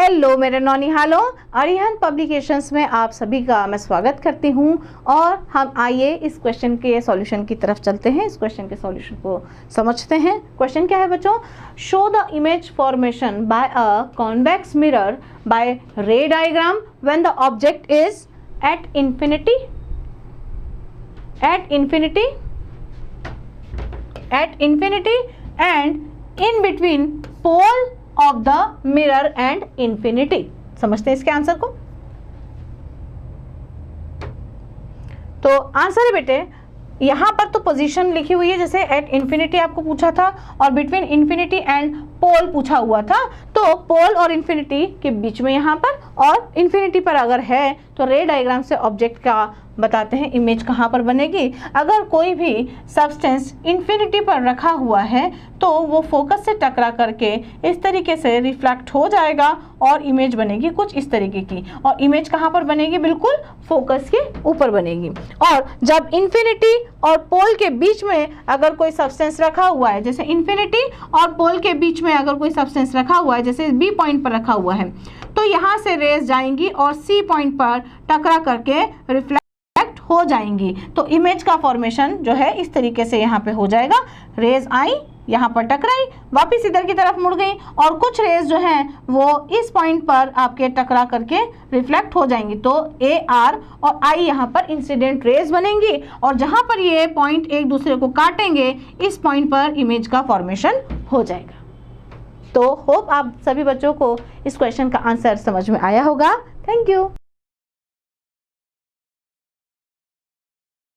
Hello मेरे नौनिहालों, Arihant publications में आप सभी का मैं स्वागत करती हूं। और हम आइए इस क्वेश्चन के सॉल्यूशन की तरफ चलते हैं, इस क्वेश्चन के सॉल्यूशन को समझते हैं। क्वेश्चन क्या है बच्चों? Show the image formation by a convex mirror by ray diagram when the object is at infinity and in between pole of the mirror and infinity. समझते हैं इसके आंसर को। तो आंसर है बेटे, यहां पर तो पोजीशन लिखी हुई है, जैसे एट इंफिनिटी आपको पूछा था और बिटवीन इंफिनिटी एंड पोल पूछा हुआ था। तो पोल और इंफिनिटी के बीच में यहां पर, और इंफिनिटी पर अगर है तो रे डायग्राम से ऑब्जेक्ट का बताते हैं इमेज कहाँ पर बनेगी। अगर कोई भी सब्सटेंस इंफिनिटी पर रखा हुआ है तो वो फोकस से टकरा करके इस तरीके से रिफ्लेक्ट हो जाएगा और इमेज बनेगी कुछ इस तरीके की। और इमेज कहाँ पर बनेगी? बिल्कुल फोकस के ऊपर बनेगी। और जब इंफिनिटी और पोल के बीच में अगर कोई सब्सटेंस रखा हुआ है, जैसे इंफिनिटी और पोल के बीच में अगर कोई सब्सटेंस रखा हुआ है, जैसे बी पॉइंट पर रखा हुआ है, तो यहाँ से रेज जाएंगी और सी पॉइंट पर टकरा करके रिफ्लेक्ट हो जाएंगी। तो इमेज का फॉर्मेशन जो है इस तरीके से यहाँ पे हो जाएगा। रेज आई, यहाँ पर टकराई, वापस इधर की तरफ मुड़ गई और कुछ रेज जो हैं वो इस पॉइंट पर आपके टकरा करके रिफ्लेक्ट हो जाएंगी। तो ए आर और आई यहाँ पर इंसिडेंट रेज बनेंगी और जहाँ पर ये पॉइंट एक दूसरे को काटेंगे इस पॉइंट पर इमेज का फॉर्मेशन हो जाएगा। तो होप आप सभी बच्चों को इस क्वेश्चन का आंसर समझ में आया होगा। Thank you.